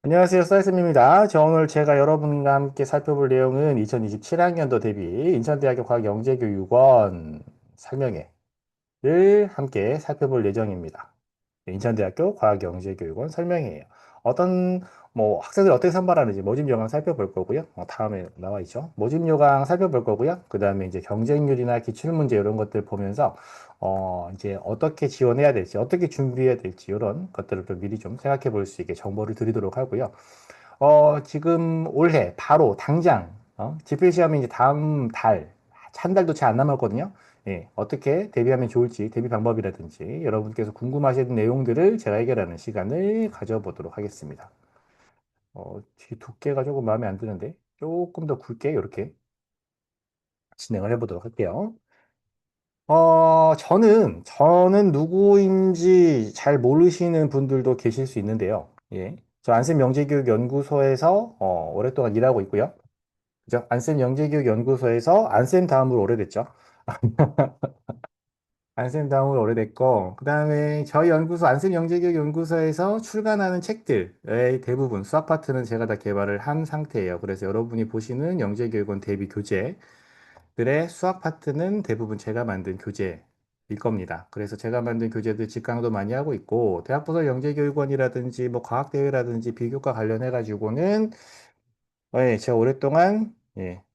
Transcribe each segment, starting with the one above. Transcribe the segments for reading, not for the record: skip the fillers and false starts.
안녕하세요, 쌀쌤입니다. 오늘 제가 여러분과 함께 살펴볼 내용은 2027학년도 대비 인천대학교 과학영재교육원 설명회를 함께 살펴볼 예정입니다. 인천대학교 과학영재교육원 설명회예요. 어떤 학생들 어떻게 선발하는지 모집 요강 살펴볼 거고요. 다음에 나와 있죠. 모집 요강 살펴볼 거고요. 그 다음에 이제 경쟁률이나 기출문제 이런 것들 보면서 이제 어떻게 지원해야 될지, 어떻게 준비해야 될지 이런 것들을 좀 미리 좀 생각해 볼 수 있게 정보를 드리도록 하고요. 지금 올해 바로 당장 지필 시험이 이제 다음 달, 한 달도 채 안 남았거든요. 예, 어떻게 대비하면 좋을지, 대비 방법이라든지 여러분께서 궁금하신 내용들을 제가 해결하는 시간을 가져보도록 하겠습니다. 뒤 두께가 조금 마음에 안 드는데 조금 더 굵게 이렇게 진행을 해보도록 할게요. 저는 누구인지 잘 모르시는 분들도 계실 수 있는데요. 예. 저 안쌤 영재교육연구소에서 오랫동안 일하고 있고요. 그죠? 안쌤 영재교육연구소에서 안쌤 다음으로 오래됐죠. 안쌤 다음으로 오래됐고, 그 다음에 저희 연구소, 안쌤 영재교육연구소에서 출간하는 책들의 대부분, 수학 파트는 제가 다 개발을 한 상태예요. 그래서 여러분이 보시는 영재교육원 대비 교재, 들의 수학 파트는 대부분 제가 만든 교재일 겁니다. 그래서 제가 만든 교재들 직강도 많이 하고 있고, 대학부설 영재교육원이라든지 뭐 과학대회라든지 비교과 관련해 가지고는 제가 오랫동안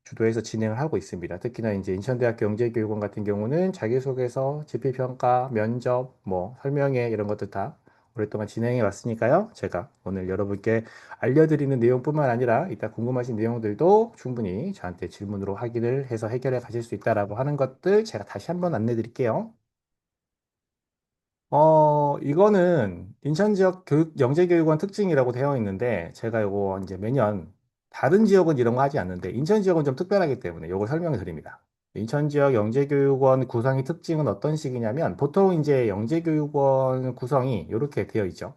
주도해서 진행을 하고 있습니다. 특히나 이제 인천대학교 영재교육원 같은 경우는 자기소개서, 지필평가, 면접, 뭐 설명회 이런 것들 다 오랫동안 진행해 왔으니까요. 제가 오늘 여러분께 알려드리는 내용뿐만 아니라 이따 궁금하신 내용들도 충분히 저한테 질문으로 확인을 해서 해결해 가실 수 있다라고 하는 것들 제가 다시 한번 안내 드릴게요. 이거는 인천 지역 영재교육원 특징이라고 되어 있는데, 제가 이거 이제 매년, 다른 지역은 이런 거 하지 않는데, 인천 지역은 좀 특별하기 때문에 이걸 설명을 드립니다. 인천 지역 영재교육원 구성의 특징은 어떤 식이냐면, 보통 이제 영재교육원 구성이 이렇게 되어 있죠.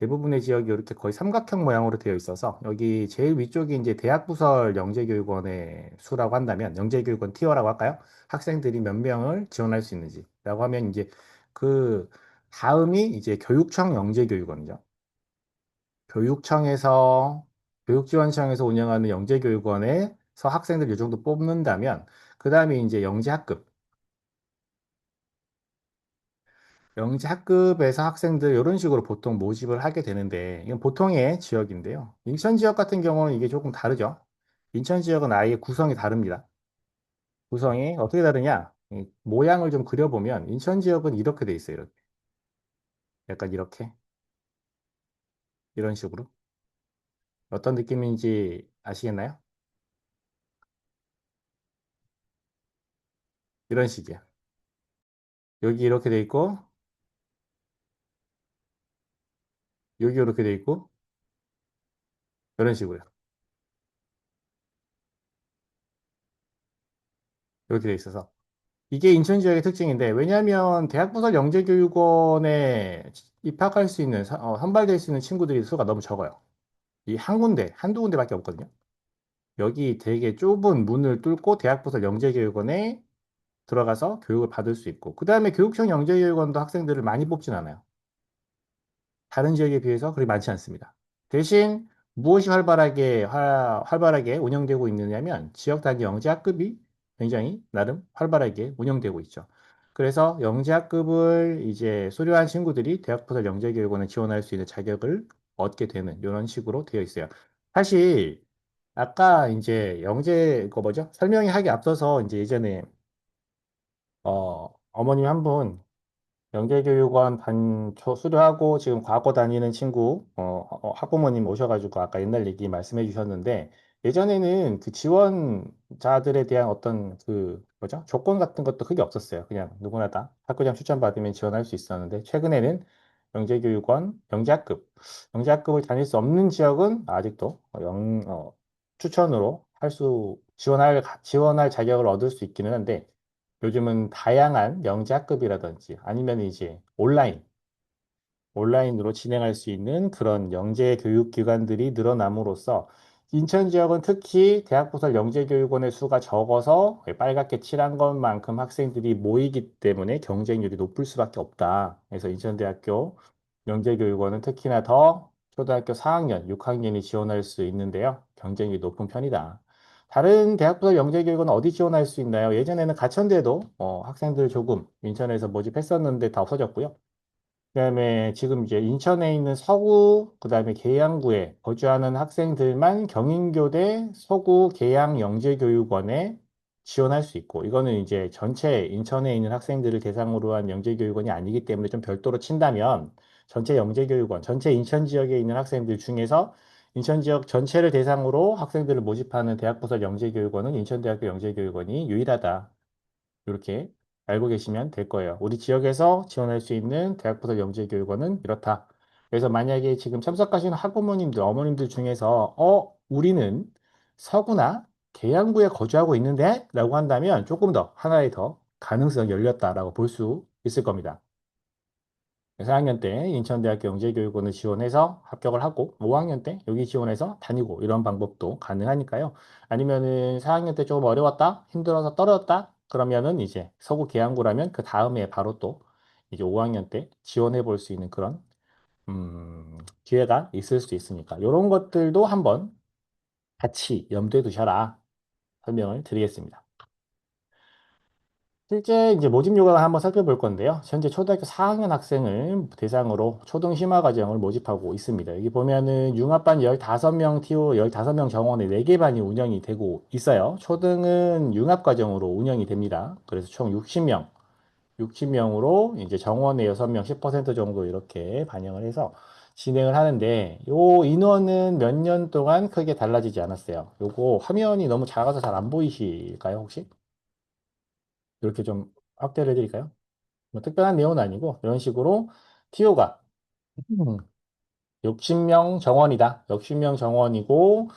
대부분의 지역이 이렇게 거의 삼각형 모양으로 되어 있어서, 여기 제일 위쪽이 이제 대학부설 영재교육원의 수라고 한다면, 영재교육원 티어라고 할까요? 학생들이 몇 명을 지원할 수 있는지라고 하면 이제 그 다음이 이제 교육청 영재교육원이죠. 교육청에서 교육지원청에서 운영하는 영재교육원에서 학생들 이 정도 뽑는다면 그 다음에 이제 영재학급 영재학급에서 학생들 이런 식으로 보통 모집을 하게 되는데 이건 보통의 지역인데요. 인천 지역 같은 경우는 이게 조금 다르죠. 인천 지역은 아예 구성이 다릅니다. 구성이 어떻게 다르냐? 이 모양을 좀 그려보면 인천 지역은 이렇게 돼 있어요. 이렇게. 약간 이렇게 이런 식으로. 어떤 느낌인지 아시겠나요? 이런 식이야. 여기 이렇게 돼 있고, 여기 이렇게 돼 있고, 이런 식으로요. 이렇게 돼 있어서. 이게 인천 지역의 특징인데, 왜냐하면 대학부설 영재교육원에 입학할 수 있는, 선발될 수 있는 친구들이 수가 너무 적어요. 이 한 군데, 한두 군데밖에 없거든요. 여기 되게 좁은 문을 뚫고 대학부설 영재교육원에 들어가서 교육을 받을 수 있고, 그 다음에 교육청 영재교육원도 학생들을 많이 뽑진 않아요. 다른 지역에 비해서 그리 많지 않습니다. 대신 무엇이 활발하게 운영되고 있느냐면 지역 단위 영재학급이 굉장히 나름 활발하게 운영되고 있죠. 그래서 영재학급을 이제 수료한 친구들이 대학부설 영재교육원에 지원할 수 있는 자격을 얻게 되는 이런 식으로 되어 있어요. 사실 아까 이제 영재 그 뭐죠? 설명이 하기 앞서서 이제 예전에 어머님 한 분 영재교육원 수료하고 지금 과거 다니는 친구, 학부모님 오셔가지고 아까 옛날 얘기 말씀해 주셨는데, 예전에는 그 지원자들에 대한 어떤 그, 뭐죠? 조건 같은 것도 크게 없었어요. 그냥 누구나 다 학교장 추천받으면 지원할 수 있었는데, 최근에는 영재학급을 다닐 수 없는 지역은 아직도 추천으로 지원할 자격을 얻을 수 있기는 한데, 요즘은 다양한 영재학급이라든지 아니면 이제 온라인으로 진행할 수 있는 그런 영재 교육 기관들이 늘어남으로써 인천 지역은 특히 대학부설 영재교육원의 수가 적어서 빨갛게 칠한 것만큼 학생들이 모이기 때문에 경쟁률이 높을 수밖에 없다. 그래서 인천대학교 영재교육원은 특히나 더 초등학교 4학년, 6학년이 지원할 수 있는데요. 경쟁이 높은 편이다. 다른 대학부설 영재교육은 어디 지원할 수 있나요? 예전에는 가천대도 학생들 조금 인천에서 모집했었는데 다 없어졌고요. 그다음에 지금 이제 인천에 있는 서구, 그다음에 계양구에 거주하는 학생들만 경인교대 서구 계양영재교육원에 지원할 수 있고, 이거는 이제 전체 인천에 있는 학생들을 대상으로 한 영재교육원이 아니기 때문에 좀 별도로 친다면, 전체 영재교육원, 전체 인천 지역에 있는 학생들 중에서 인천 지역 전체를 대상으로 학생들을 모집하는 대학부설 영재교육원은 인천대학교 영재교육원이 유일하다. 이렇게 알고 계시면 될 거예요. 우리 지역에서 지원할 수 있는 대학부설 영재교육원은 이렇다. 그래서 만약에 지금 참석하시는 학부모님들, 어머님들 중에서 우리는 서구나 계양구에 거주하고 있는데? 라고 한다면 조금 더 하나의 더 가능성이 열렸다라고 볼 수 있을 겁니다. 4학년 때 인천대학교 영재교육원을 지원해서 합격을 하고 5학년 때 여기 지원해서 다니고 이런 방법도 가능하니까요. 아니면은 4학년 때 조금 어려웠다, 힘들어서 떨어졌다, 그러면은 이제 서구 계양구라면 그 다음에 바로 또 이제 5학년 때 지원해 볼 수 있는 그런 기회가 있을 수 있으니까 이런 것들도 한번 같이 염두에 두셔라 설명을 드리겠습니다. 실제 이제 모집 요강을 한번 살펴볼 건데요. 현재 초등학교 4학년 학생을 대상으로 초등 심화 과정을 모집하고 있습니다. 여기 보면은 융합반 15명 TO 15명 정원에 4개 반이 운영이 되고 있어요. 초등은 융합 과정으로 운영이 됩니다. 그래서 총 60명, 60명으로 이제 정원에 6명 10% 정도 이렇게 반영을 해서 진행을 하는데 요 인원은 몇 년 동안 크게 달라지지 않았어요. 요거 화면이 너무 작아서 잘 안 보이실까요, 혹시? 이렇게 좀 확대를 해드릴까요? 뭐 특별한 내용은 아니고 이런 식으로 TO가 60명 정원이다. 60명 정원이고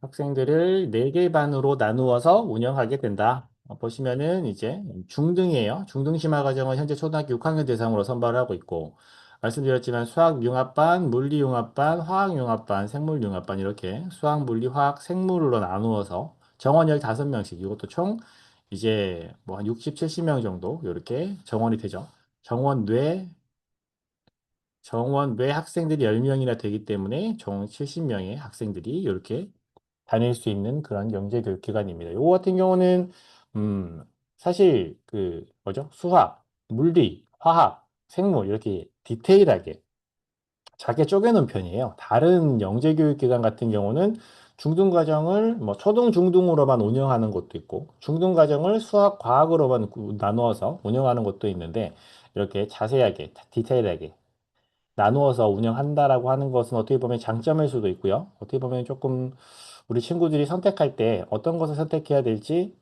학생들을 4개 반으로 나누어서 운영하게 된다. 보시면은 이제 중등이에요. 중등 심화 과정은 현재 초등학교 6학년 대상으로 선발을 하고 있고 말씀드렸지만 수학 융합반, 물리 융합반, 화학 융합반, 생물 융합반 이렇게 수학, 물리, 화학, 생물로 나누어서 정원 15명씩 이것도 총 이제 뭐 한 60, 70명 정도 이렇게 정원이 되죠. 정원 뇌 정원 뇌 학생들이 10명이나 되기 때문에 총 70명의 학생들이 이렇게 다닐 수 있는 그런 영재교육 기관입니다. 요거 같은 경우는 사실 그 뭐죠? 수학, 물리, 화학, 생물 이렇게 디테일하게 작게 쪼개놓은 편이에요. 다른 영재교육 기관 같은 경우는 중등 과정을 뭐 초등 중등으로만 운영하는 것도 있고 중등 과정을 수학 과학으로만 나누어서 운영하는 것도 있는데 이렇게 자세하게 디테일하게 나누어서 운영한다라고 하는 것은 어떻게 보면 장점일 수도 있고요. 어떻게 보면 조금 우리 친구들이 선택할 때 어떤 것을 선택해야 될지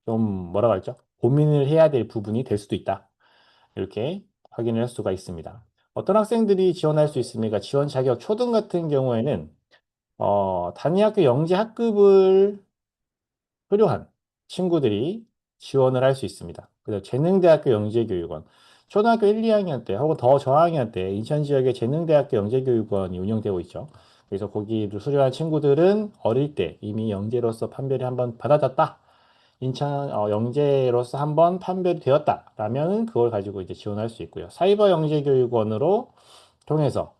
좀 뭐라고 할죠? 고민을 해야 될 부분이 될 수도 있다. 이렇게 확인을 할 수가 있습니다. 어떤 학생들이 지원할 수 있습니까? 지원 자격 초등 같은 경우에는 단위학교 영재 학급을 필요한 친구들이 지원을 할 수 있습니다. 그래서 재능대학교 영재교육원, 초등학교 1, 2학년 때 혹은 더 저학년 때 인천 지역에 재능대학교 영재교육원이 운영되고 있죠. 그래서 거기를 수료한 친구들은 어릴 때 이미 영재로서 판별이 한번 받아졌다. 인천 영재로서 한번 판별이 되었다. 라면 그걸 가지고 이제 지원할 수 있고요. 사이버 영재교육원으로 통해서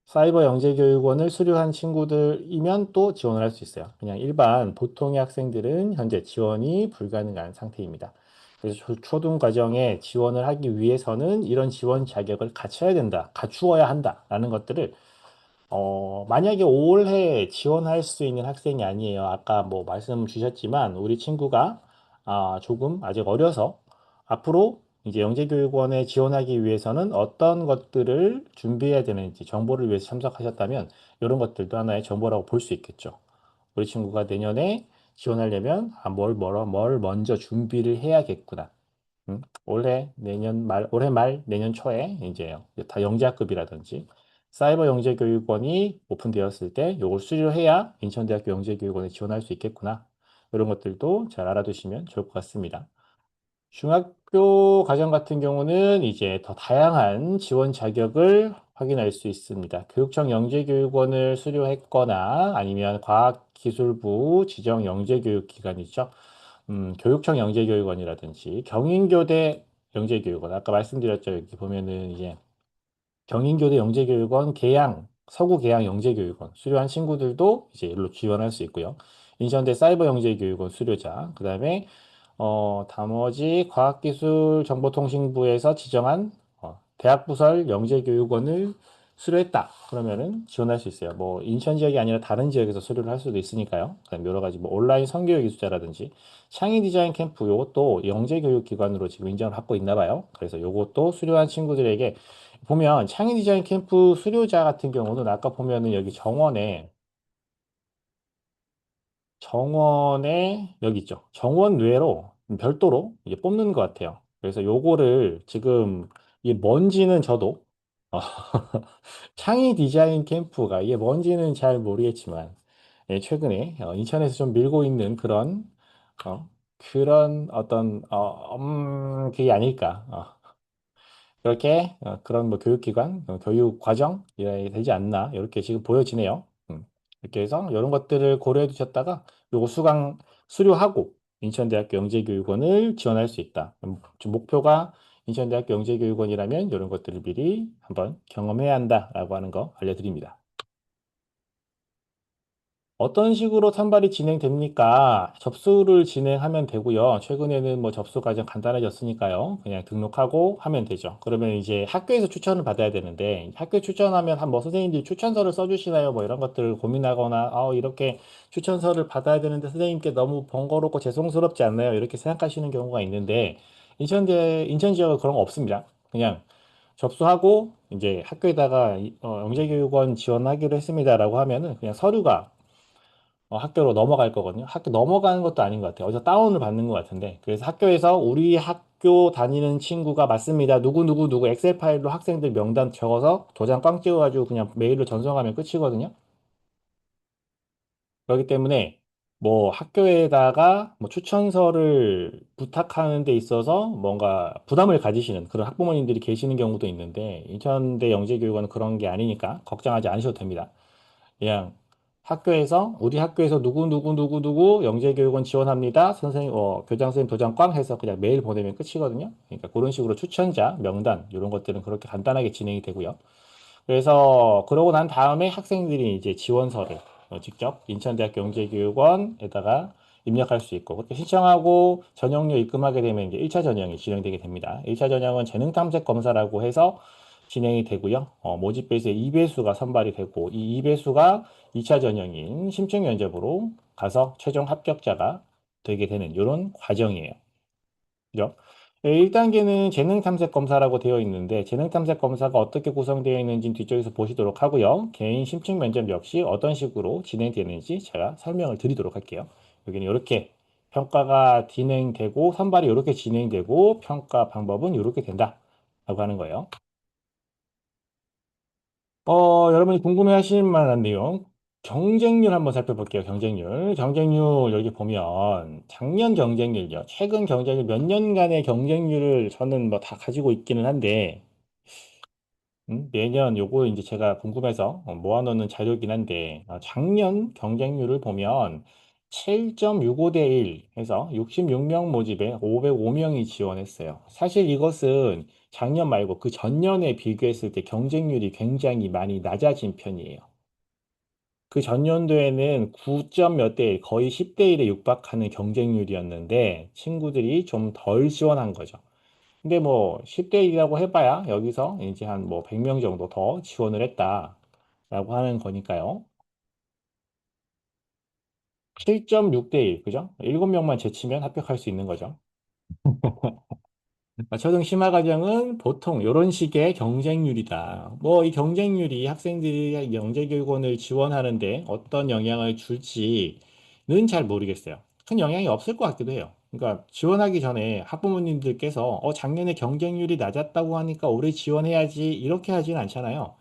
사이버 영재교육원을 수료한 친구들이면 또 지원을 할 수 있어요. 그냥 일반 보통의 학생들은 현재 지원이 불가능한 상태입니다. 그래서 초등 과정에 지원을 하기 위해서는 이런 지원 자격을 갖춰야 된다, 갖추어야 한다라는 것들을 만약에 올해 지원할 수 있는 학생이 아니에요. 아까 뭐 말씀 주셨지만 우리 친구가 조금 아직 어려서 앞으로 이제 영재교육원에 지원하기 위해서는 어떤 것들을 준비해야 되는지 정보를 위해서 참석하셨다면 이런 것들도 하나의 정보라고 볼 수 있겠죠. 우리 친구가 내년에 지원하려면 뭘 먼저 준비를 해야겠구나. 올해 말, 내년 초에 이제 다 영재학급이라든지 사이버 영재교육원이 오픈되었을 때 이걸 수료해야 인천대학교 영재교육원에 지원할 수 있겠구나. 이런 것들도 잘 알아두시면 좋을 것 같습니다. 중학교 과정 같은 경우는 이제 더 다양한 지원 자격을 확인할 수 있습니다. 교육청 영재교육원을 수료했거나 아니면 과학기술부 지정 영재교육기관이죠. 교육청 영재교육원이라든지 경인교대 영재교육원 아까 말씀드렸죠. 여기 보면은 이제 경인교대 영재교육원 계양, 서구 계양 영재교육원 수료한 친구들도 이제 일로 지원할 수 있고요. 인천대 사이버 영재교육원 수료자, 그 다음에 나머지 과학기술정보통신부에서 지정한 대학부설 영재교육원을 수료했다. 그러면은 지원할 수 있어요. 뭐 인천 지역이 아니라 다른 지역에서 수료를 할 수도 있으니까요. 그다음 여러 가지 뭐 온라인 선교육 기술자라든지 창의 디자인 캠프 요것도 영재교육기관으로 지금 인정을 받고 있나 봐요. 그래서 요것도 수료한 친구들에게 보면 창의 디자인 캠프 수료자 같은 경우는 아까 보면은 여기 정원에 여기 있죠. 정원 외로 별도로 이제 뽑는 것 같아요. 그래서 요거를 지금 이게 뭔지는 저도 어, 창의 디자인 캠프가 이게 뭔지는 잘 모르겠지만 예, 최근에 인천에서 좀 밀고 있는 어, 그런 어떤 그게 아닐까. 그렇게 그런 뭐 교육기관, 교육 과정이 되지 않나 이렇게 지금 보여지네요. 이렇게 해서 이런 것들을 고려해 두셨다가 요거 수료하고 인천대학교 영재교육원을 지원할 수 있다. 좀 목표가 인천대학교 영재교육원이라면 이런 것들을 미리 한번 경험해야 한다라고 하는 거 알려드립니다. 어떤 식으로 선발이 진행됩니까? 접수를 진행하면 되고요. 최근에는 뭐 접수가 좀 간단해졌으니까요. 그냥 등록하고 하면 되죠. 그러면 이제 학교에서 추천을 받아야 되는데 학교 추천하면 한 뭐 선생님들이 추천서를 써주시나요? 뭐 이런 것들을 고민하거나 이렇게 추천서를 받아야 되는데 선생님께 너무 번거롭고 죄송스럽지 않나요? 이렇게 생각하시는 경우가 있는데 인천 지역은 그런 거 없습니다. 그냥 접수하고 이제 학교에다가 영재교육원 지원하기로 했습니다라고 하면은 그냥 서류가 학교로 넘어갈 거거든요. 학교 넘어가는 것도 아닌 것 같아요. 어디서 다운을 받는 것 같은데. 그래서 학교에서 우리 학교 다니는 친구가 맞습니다. 누구 엑셀 파일로 학생들 명단 적어서 도장 꽝 찍어가지고 그냥 메일로 전송하면 끝이거든요. 그렇기 때문에 뭐 학교에다가 뭐 추천서를 부탁하는 데 있어서 뭔가 부담을 가지시는 그런 학부모님들이 계시는 경우도 있는데 인천대 영재교육원은 그런 게 아니니까 걱정하지 않으셔도 됩니다. 그냥 학교에서 우리 학교에서 누구 영재교육원 지원합니다. 선생님 교장 선생님 도장 꽝 해서 그냥 메일 보내면 끝이거든요. 그러니까 그런 식으로 추천자 명단 이런 것들은 그렇게 간단하게 진행이 되고요. 그래서 그러고 난 다음에 학생들이 이제 지원서를 직접 인천대학교 영재교육원에다가 입력할 수 있고 그렇게 신청하고 전형료 입금하게 되면 이제 1차 전형이 진행되게 됩니다. 1차 전형은 재능 탐색 검사라고 해서 진행이 되고요. 모집배수의 2배수가 선발이 되고 이 2배수가 2차 전형인 심층 면접으로 가서 최종 합격자가 되게 되는 이런 과정이에요. 그죠? 1단계는 재능 탐색 검사라고 되어 있는데 재능 탐색 검사가 어떻게 구성되어 있는지 뒤쪽에서 보시도록 하고요. 개인 심층 면접 역시 어떤 식으로 진행되는지 제가 설명을 드리도록 할게요. 여기는 이렇게 평가가 진행되고 선발이 이렇게 진행되고 평가 방법은 이렇게 된다 라고 하는 거예요. 여러분이 궁금해하실 만한 내용, 경쟁률 한번 살펴볼게요. 경쟁률. 경쟁률 여기 보면 작년 경쟁률요. 최근 경쟁률 몇 년간의 경쟁률을 저는 뭐 다 가지고 있기는 한데 매년 요거 이제 제가 궁금해서 모아놓는 자료긴 한데 작년 경쟁률을 보면 7.65대 1 해서 66명 모집에 505명이 지원했어요. 사실 이것은 작년 말고 그 전년에 비교했을 때 경쟁률이 굉장히 많이 낮아진 편이에요. 그 전년도에는 9점 몇 대 1, 거의 10대 1에 육박하는 경쟁률이었는데 친구들이 좀 덜 지원한 거죠. 근데 뭐 10대 1이라고 해봐야 여기서 이제 한 뭐 100명 정도 더 지원을 했다라고 하는 거니까요. 7.6대 1, 그죠? 7명만 제치면 합격할 수 있는 거죠. 초등 심화 과정은 보통 이런 식의 경쟁률이다. 뭐 이 경쟁률이 학생들이 영재교육원을 지원하는데 어떤 영향을 줄지는 잘 모르겠어요. 큰 영향이 없을 것 같기도 해요. 그러니까 지원하기 전에 학부모님들께서 작년에 경쟁률이 낮았다고 하니까 올해 지원해야지 이렇게 하진 않잖아요.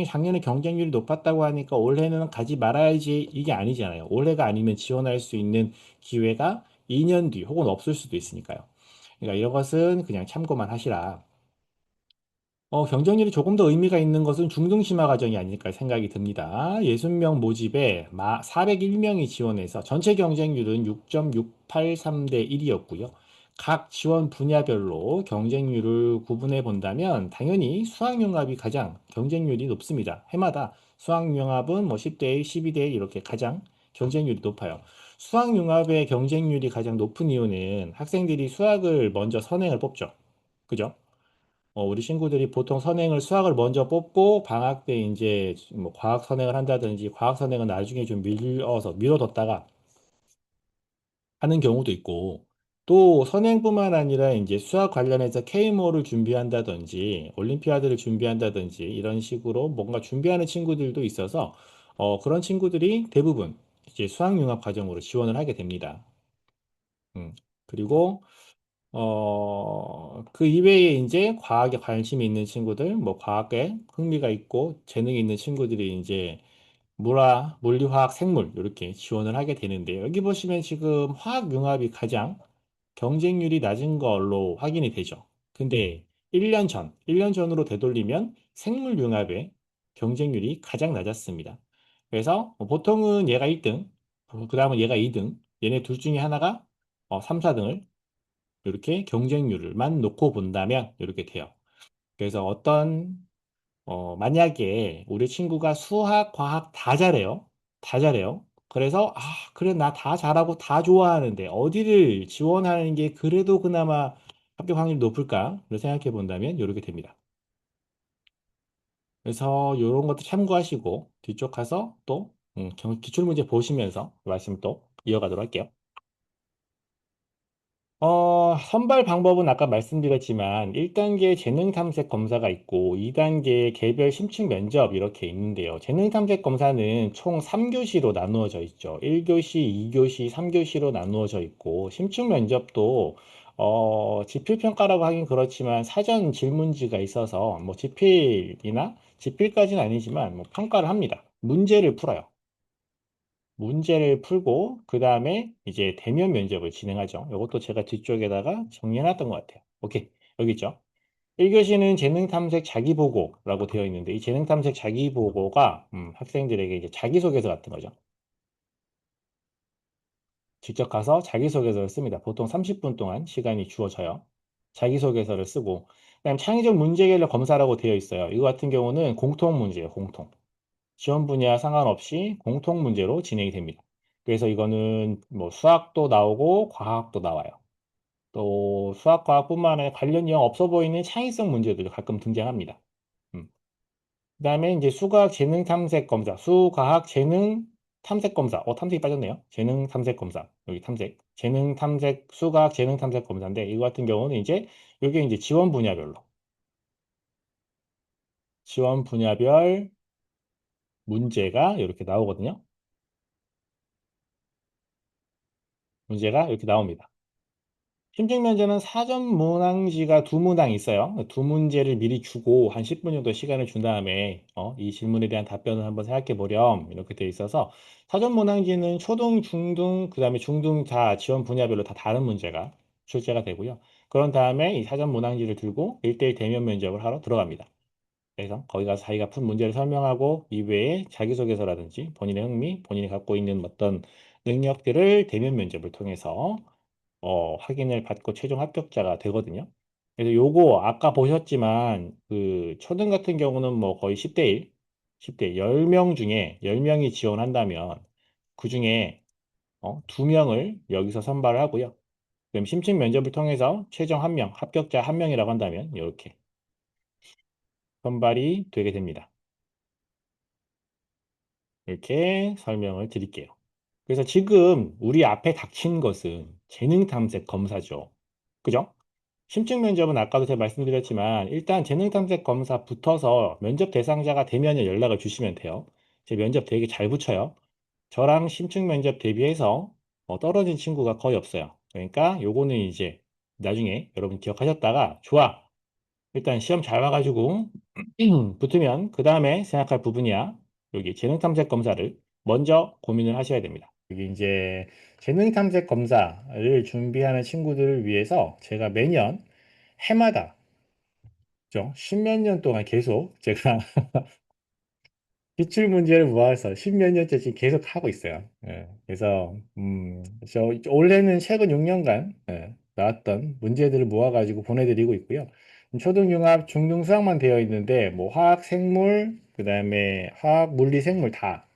작년에 경쟁률이 높았다고 하니까 올해는 가지 말아야지 이게 아니잖아요. 올해가 아니면 지원할 수 있는 기회가 2년 뒤 혹은 없을 수도 있으니까요. 그러니까 이런 것은 그냥 참고만 하시라. 경쟁률이 조금 더 의미가 있는 것은 중등심화 과정이 아닐까 생각이 듭니다. 60명 모집에 401명이 지원해서 전체 경쟁률은 6.683대 1이었고요. 각 지원 분야별로 경쟁률을 구분해 본다면 당연히 수학융합이 가장 경쟁률이 높습니다. 해마다 수학융합은 뭐 10대 1, 12대 1 이렇게 가장 경쟁률이 높아요. 수학융합의 경쟁률이 가장 높은 이유는 학생들이 수학을 먼저 선행을 뽑죠. 그죠? 우리 친구들이 보통 선행을 수학을 먼저 뽑고 방학 때 이제 뭐 과학 선행을 한다든지 과학 선행은 나중에 좀 미뤄뒀다가 하는 경우도 있고, 또 선행뿐만 아니라 이제 수학 관련해서 K모를 준비한다든지, 올림피아드를 준비한다든지, 이런 식으로 뭔가 준비하는 친구들도 있어서, 그런 친구들이 대부분 이제 수학융합 과정으로 지원을 하게 됩니다. 그리고, 그 이외에 이제 과학에 관심이 있는 친구들, 뭐 과학에 흥미가 있고 재능이 있는 친구들이 이제 물리화학, 생물 이렇게 지원을 하게 되는데 여기 보시면 지금 화학융합이 가장 경쟁률이 낮은 걸로 확인이 되죠. 근데 1년 전으로 되돌리면 생물융합의 경쟁률이 가장 낮았습니다. 그래서 보통은 얘가 1등, 그 다음은 얘가 2등, 얘네 둘 중에 하나가 3, 4등을 이렇게 경쟁률을만 놓고 본다면 이렇게 돼요. 그래서 만약에 우리 친구가 수학, 과학 다 잘해요. 다 잘해요. 그래서, 그래, 나 다 잘하고 다 좋아하는데, 어디를 지원하는 게 그래도 그나마 합격 확률이 높을까? 를 생각해 본다면, 이렇게 됩니다. 그래서, 이런 것도 참고하시고, 뒤쪽 가서 또, 기출문제 보시면서 말씀 또 이어가도록 할게요. 선발 방법은 아까 말씀드렸지만 1단계 재능 탐색 검사가 있고 2단계 개별 심층 면접 이렇게 있는데요. 재능 탐색 검사는 총 3교시로 나누어져 있죠. 1교시, 2교시, 3교시로 나누어져 있고 심층 면접도 지필 평가라고 하긴 그렇지만 사전 질문지가 있어서 뭐 지필까지는 아니지만 뭐 평가를 합니다. 문제를 풀어요. 문제를 풀고 그 다음에 이제 대면 면접을 진행하죠. 이것도 제가 뒤쪽에다가 정리해놨던 것 같아요. 오케이. 여기 있죠. 1교시는 재능탐색 자기보고라고 되어 있는데 이 재능탐색 자기보고가 학생들에게 이제 자기소개서 같은 거죠. 직접 가서 자기소개서를 씁니다. 보통 30분 동안 시간이 주어져요. 자기소개서를 쓰고 그다음 창의적 문제개별 검사라고 되어 있어요. 이거 같은 경우는 공통 문제예요. 공통. 지원 분야 상관없이 공통 문제로 진행이 됩니다. 그래서 이거는 뭐 수학도 나오고 과학도 나와요. 또 수학, 과학뿐만 아니라 관련 영 없어 보이는 창의성 문제들도 가끔 등장합니다. 음. 그다음에 이제 수과학 재능 탐색 검사, 수과학 재능 탐색 검사. 탐색이 빠졌네요. 재능 탐색 검사. 여기 탐색. 재능 탐색, 수과학 재능 탐색 검사인데 이거 같은 경우는 이제 이게 이제 지원 분야별 문제가 이렇게 나오거든요. 문제가 이렇게 나옵니다. 심층면제는 사전 문항지가 두 문항 있어요. 두 문제를 미리 주고 한 10분 정도 시간을 준 다음에 이 질문에 대한 답변을 한번 생각해 보렴 이렇게 돼 있어서 사전 문항지는 초등, 중등, 그다음에 중등 다 지원 분야별로 다 다른 문제가 출제가 되고요. 그런 다음에 이 사전 문항지를 들고 1대1 대면 면접을 하러 들어갑니다. 그래서 거기 가서 자기가 푼 문제를 설명하고 이외에 자기소개서라든지 본인의 흥미, 본인이 갖고 있는 어떤 능력들을 대면 면접을 통해서 확인을 받고 최종 합격자가 되거든요. 그래서 요거 아까 보셨지만 그 초등 같은 경우는 뭐 거의 10대 1, 10대 10명 중에 10명이 지원한다면 그 중에 2명을 여기서 선발을 하고요. 그럼 심층 면접을 통해서 최종 한 명, 합격자 한 명이라고 한다면 이렇게 선발이 되게 됩니다. 이렇게 설명을 드릴게요. 그래서 지금 우리 앞에 닥친 것은 재능 탐색 검사죠. 그죠? 심층 면접은 아까도 제가 말씀드렸지만 일단 재능 탐색 검사 붙어서 면접 대상자가 되면 연락을 주시면 돼요. 제 면접 되게 잘 붙여요. 저랑 심층 면접 대비해서 떨어진 친구가 거의 없어요. 그러니까 요거는 이제 나중에 여러분 기억하셨다가 좋아. 일단 시험 잘 봐가지고 붙으면 그 다음에 생각할 부분이야. 여기 재능 탐색 검사를 먼저 고민을 하셔야 됩니다. 여기 이제 재능 탐색 검사를 준비하는 친구들을 위해서 제가 매년 해마다 죠. 십몇 년 동안 계속 제가 기출 문제를 모아서 십몇 년째 지금 계속 하고 있어요. 그래서 올해는 최근 6년간 나왔던 문제들을 모아가지고 보내드리고 있고요. 초등융합, 중등 수학만 되어 있는데 뭐 화학, 생물, 그다음에 화학, 물리, 생물 다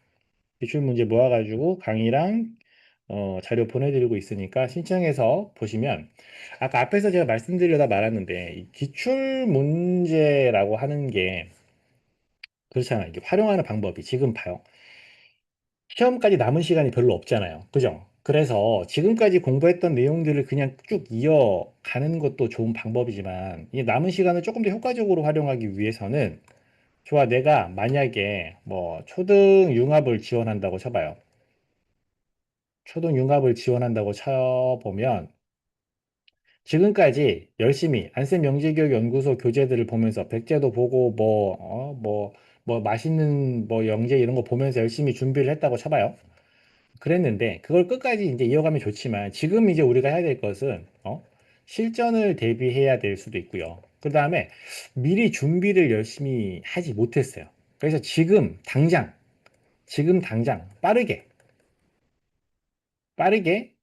기출 문제 모아가지고 강의랑 자료 보내드리고 있으니까 신청해서 보시면 아까 앞에서 제가 말씀드리려다 말았는데 이 기출 문제라고 하는 게 그렇잖아요. 이게 활용하는 방법이 지금 봐요. 시험까지 남은 시간이 별로 없잖아요. 그죠? 그래서 지금까지 공부했던 내용들을 그냥 쭉 이어가는 것도 좋은 방법이지만 이 남은 시간을 조금 더 효과적으로 활용하기 위해서는 좋아, 내가 만약에 뭐 초등 융합을 지원한다고 쳐봐요. 초등 융합을 지원한다고 쳐보면 지금까지 열심히 안쌤 영재교육연구소 교재들을 보면서 백제도 보고 뭐 맛있는 뭐 영재 이런 거 보면서 열심히 준비를 했다고 쳐봐요. 그랬는데 그걸 끝까지 이제 이어가면 좋지만 지금 이제 우리가 해야 될 것은 실전을 대비해야 될 수도 있고요. 그 다음에 미리 준비를 열심히 하지 못했어요. 그래서 지금 당장 빠르게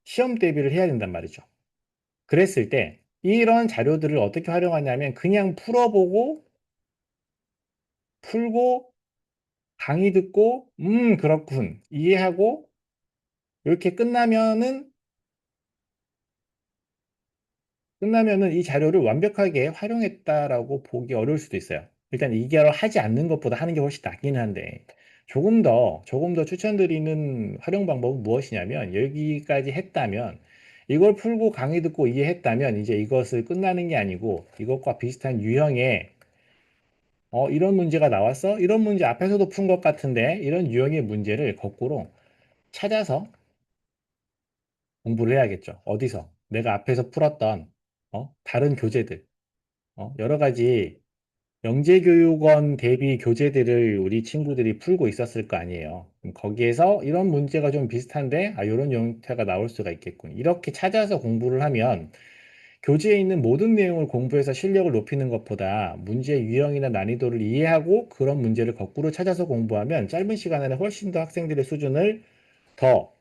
시험 대비를 해야 된단 말이죠. 그랬을 때 이런 자료들을 어떻게 활용하냐면 그냥 풀어보고 풀고 강의 듣고 그렇군 이해하고 이렇게 끝나면은 이 자료를 완벽하게 활용했다라고 보기 어려울 수도 있어요. 일단 이걸 하지 않는 것보다 하는 게 훨씬 낫긴 한데 조금 더 추천드리는 활용 방법은 무엇이냐면 여기까지 했다면 이걸 풀고 강의 듣고 이해했다면 이제 이것을 끝나는 게 아니고 이것과 비슷한 유형의 이런 문제가 나왔어? 이런 문제 앞에서도 푼 것 같은데 이런 유형의 문제를 거꾸로 찾아서 공부를 해야겠죠. 어디서? 내가 앞에서 풀었던 다른 교재들 여러 가지 영재교육원 대비 교재들을 우리 친구들이 풀고 있었을 거 아니에요. 그럼 거기에서 이런 문제가 좀 비슷한데, 이런 형태가 나올 수가 있겠군. 이렇게 찾아서 공부를 하면 교재에 있는 모든 내용을 공부해서 실력을 높이는 것보다 문제 유형이나 난이도를 이해하고 그런 문제를 거꾸로 찾아서 공부하면 짧은 시간 안에 훨씬 더 학생들의 수준을 더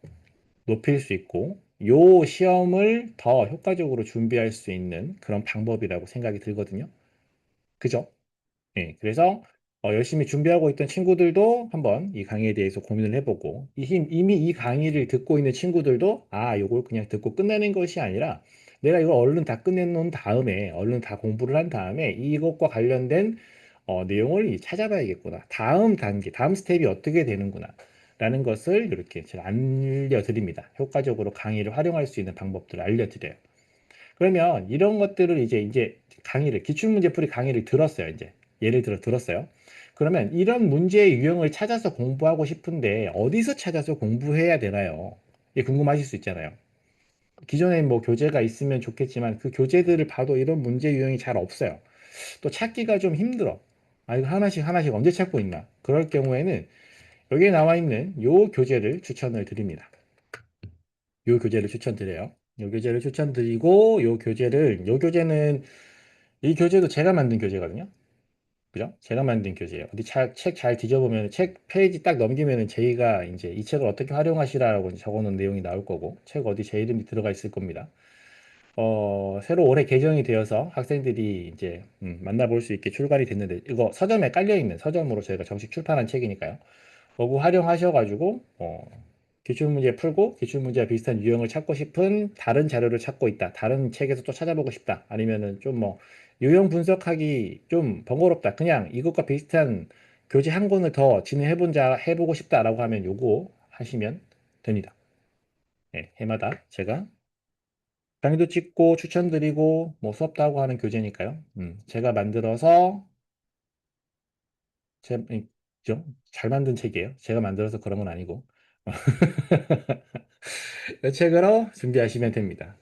높일 수 있고, 요 시험을 더 효과적으로 준비할 수 있는 그런 방법이라고 생각이 들거든요. 그죠? 네, 그래서 열심히 준비하고 있던 친구들도 한번 이 강의에 대해서 고민을 해보고 이미 이 강의를 듣고 있는 친구들도 요걸 그냥 듣고 끝내는 것이 아니라 내가 이걸 얼른 다 끝내놓은 다음에 얼른 다 공부를 한 다음에 이것과 관련된 내용을 찾아봐야겠구나. 다음 단계, 다음 스텝이 어떻게 되는구나. 라는 것을 이렇게 제가 알려드립니다. 효과적으로 강의를 활용할 수 있는 방법들을 알려드려요. 그러면 이런 것들을 이제 기출문제풀이 강의를 들었어요. 이제 예를 들어 들었어요. 그러면 이런 문제의 유형을 찾아서 공부하고 싶은데 어디서 찾아서 공부해야 되나요? 이게 궁금하실 수 있잖아요. 기존에 뭐 교재가 있으면 좋겠지만 그 교재들을 봐도 이런 문제 유형이 잘 없어요. 또 찾기가 좀 힘들어. 이거 하나씩 하나씩 언제 찾고 있나? 그럴 경우에는 여기에 나와 있는 요 교재를 추천을 드립니다. 요 교재를 추천드려요. 요 교재를 추천드리고 요 교재는 이 교재도 제가 만든 교재거든요. 그죠? 제가 만든 교재예요. 어디 책 잘 뒤져보면 책 페이지 딱 넘기면은 제가 이제 이 책을 어떻게 활용하시라고 적어놓은 내용이 나올 거고 책 어디 제 이름이 들어가 있을 겁니다. 새로 올해 개정이 되어서 학생들이 이제 만나볼 수 있게 출간이 됐는데 이거 서점에 깔려 있는 서점으로 저희가 정식 출판한 책이니까요. 그거 활용하셔가지고 기출문제 풀고 기출문제와 비슷한 유형을 찾고 싶은 다른 자료를 찾고 있다. 다른 책에서 또 찾아보고 싶다. 아니면은 좀 뭐 유형 분석하기 좀 번거롭다. 그냥 이것과 비슷한 교재 한 권을 더 해보고 싶다라고 하면 요거 하시면 됩니다. 네, 해마다 제가 강의도 찍고 추천드리고 뭐 수업도 하고 하는 교재니까요. 제가 만들어서 잘 만든 책이에요. 제가 만들어서 그런 건 아니고. 이 책으로 준비하시면 됩니다.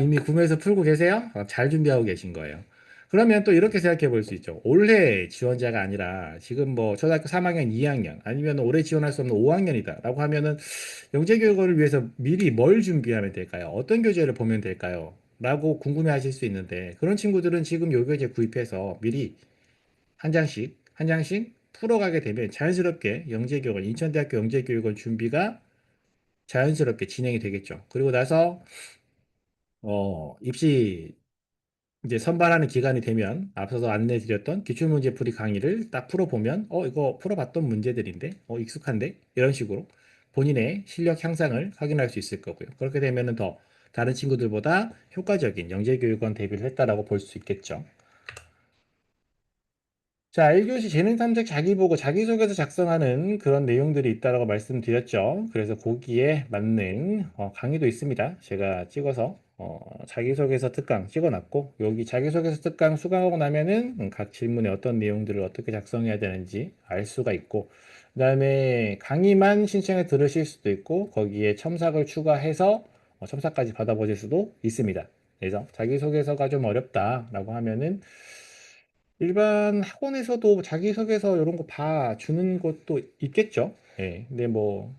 이미 구매해서 풀고 계세요? 잘 준비하고 계신 거예요. 그러면 또 이렇게 생각해 볼 수 있죠. 올해 지원자가 아니라 지금 뭐 초등학교 3학년, 2학년 아니면 올해 지원할 수 없는 5학년이다 라고 하면은 영재교육을 위해서 미리 뭘 준비하면 될까요? 어떤 교재를 보면 될까요? 라고 궁금해 하실 수 있는데 그런 친구들은 지금 요 교재 구입해서 미리 한 장씩 풀어가게 되면 자연스럽게 인천대학교 영재교육원 준비가 자연스럽게 진행이 되겠죠. 그리고 나서 입시 이제 선발하는 기간이 되면 앞서서 안내드렸던 기출문제풀이 강의를 딱 풀어보면 이거 풀어봤던 문제들인데 익숙한데 이런 식으로 본인의 실력 향상을 확인할 수 있을 거고요. 그렇게 되면은 더 다른 친구들보다 효과적인 영재교육원 대비를 했다라고 볼 수 있겠죠. 자, 1교시 재능 탐색 자기보고 자기소개서 작성하는 그런 내용들이 있다라고 말씀드렸죠. 그래서 거기에 맞는 강의도 있습니다. 제가 찍어서 자기소개서 특강 찍어놨고 여기 자기소개서 특강 수강하고 나면은 각 질문에 어떤 내용들을 어떻게 작성해야 되는지 알 수가 있고 그다음에 강의만 신청해 들으실 수도 있고 거기에 첨삭을 추가해서 첨삭까지 받아보실 수도 있습니다. 그래서 자기소개서가 좀 어렵다라고 하면은 일반 학원에서도 자기소개서 이런 거 봐주는 것도 있겠죠. 예. 근데 뭐,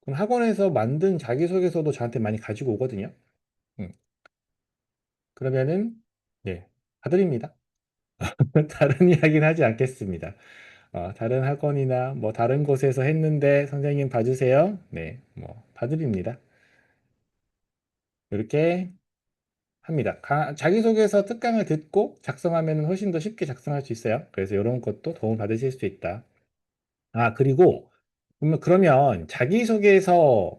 그럼 학원에서 만든 자기소개서도 저한테 많이 가지고 오거든요. 음. 그러면은, 예, 봐드립니다. 다른 이야기는 하지 않겠습니다. 다른 학원이나 뭐 다른 곳에서 했는데 선생님 봐주세요. 네, 뭐, 봐드립니다. 이렇게 합니다. 자기소개서 특강을 듣고 작성하면 훨씬 더 쉽게 작성할 수 있어요. 그래서 이런 것도 도움 받으실 수 있다. 그리고 그러면 자기소개서에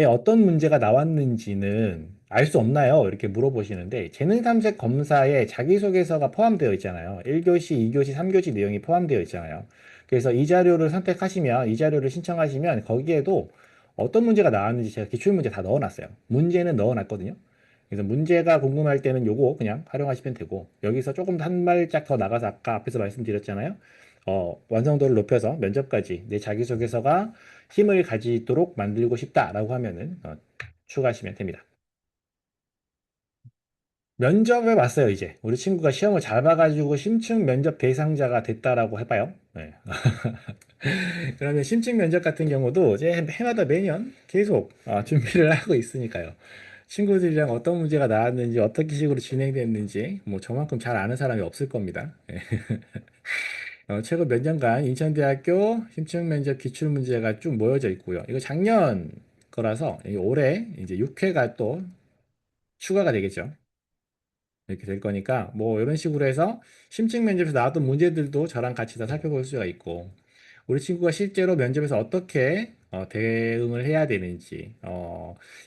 어떤 문제가 나왔는지는 알 수 없나요? 이렇게 물어보시는데 재능탐색 검사에 자기소개서가 포함되어 있잖아요. 1교시, 2교시, 3교시 내용이 포함되어 있잖아요. 그래서 이 자료를 선택하시면 이 자료를 신청하시면 거기에도 어떤 문제가 나왔는지 제가 기출문제 다 넣어놨어요. 문제는 넣어놨거든요. 그래서 문제가 궁금할 때는 요거 그냥 활용하시면 되고 여기서 조금 더 한 발짝 더 나가서 아까 앞에서 말씀드렸잖아요. 완성도를 높여서 면접까지 내 자기소개서가 힘을 가지도록 만들고 싶다라고 하면은 추가하시면 됩니다. 면접에 왔어요, 이제. 우리 친구가 시험을 잘 봐가지고 심층 면접 대상자가 됐다라고 해봐요. 네. 그러면 심층 면접 같은 경우도 이제 해마다 매년 계속 준비를 하고 있으니까요. 친구들이랑 어떤 문제가 나왔는지, 어떻게 식으로 진행됐는지, 뭐 저만큼 잘 아는 사람이 없을 겁니다. 네. 최근 몇 년간 인천대학교 심층 면접 기출 문제가 쭉 모여져 있고요. 이거 작년 거라서 올해 이제 6회가 또 추가가 되겠죠. 이렇게 될 거니까 뭐 이런 식으로 해서 심층 면접에서 나왔던 문제들도 저랑 같이 다 살펴볼 수가 있고 우리 친구가 실제로 면접에서 어떻게 대응을 해야 되는지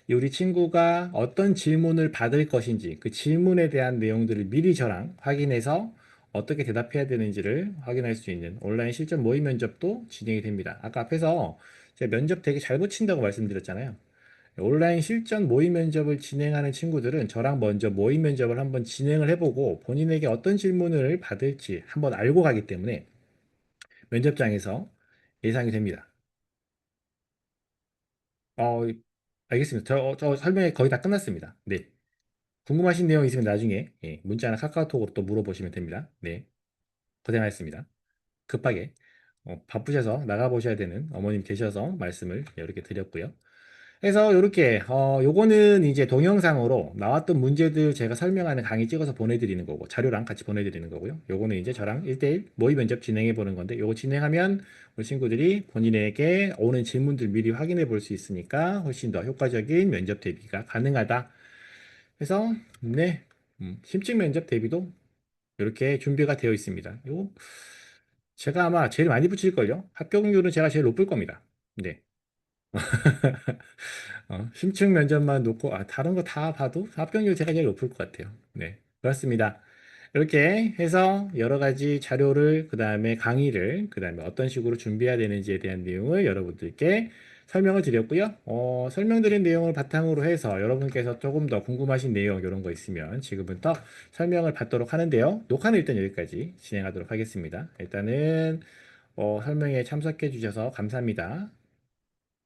이 우리 친구가 어떤 질문을 받을 것인지 그 질문에 대한 내용들을 미리 저랑 확인해서 어떻게 대답해야 되는지를 확인할 수 있는 온라인 실전 모의 면접도 진행이 됩니다. 아까 앞에서 제가 면접 되게 잘 붙인다고 말씀드렸잖아요. 온라인 실전 모의 면접을 진행하는 친구들은 저랑 먼저 모의 면접을 한번 진행을 해보고 본인에게 어떤 질문을 받을지 한번 알고 가기 때문에 면접장에서 예상이 됩니다. 어, 알겠습니다. 저 설명이 거의 다 끝났습니다. 네. 궁금하신 내용 있으면 나중에 문자나 카카오톡으로 또 물어보시면 됩니다. 네. 고생하셨습니다. 급하게 바쁘셔서 나가보셔야 되는 어머님 계셔서 말씀을 이렇게 드렸고요. 그래서 이렇게 요거는 이제 동영상으로 나왔던 문제들 제가 설명하는 강의 찍어서 보내드리는 거고 자료랑 같이 보내드리는 거고요. 요거는 이제 저랑 1대1 모의 면접 진행해 보는 건데 요거 진행하면 우리 친구들이 본인에게 오는 질문들 미리 확인해 볼 수 있으니까 훨씬 더 효과적인 면접 대비가 가능하다. 그래서 네, 심층 면접 대비도 이렇게 준비가 되어 있습니다. 요 제가 아마 제일 많이 붙일걸요. 합격률은 제가 제일 높을 겁니다. 네. 심층 면접만 놓고, 다른 거 다 봐도 합격률 제가 제일 높을 것 같아요. 네, 그렇습니다. 이렇게 해서 여러 가지 자료를, 그 다음에 강의를, 그 다음에 어떤 식으로 준비해야 되는지에 대한 내용을 여러분들께 설명을 드렸고요. 설명드린 내용을 바탕으로 해서 여러분께서 조금 더 궁금하신 내용, 이런 거 있으면 지금부터 설명을 받도록 하는데요. 녹화는 일단 여기까지 진행하도록 하겠습니다. 일단은 설명에 참석해 주셔서 감사합니다.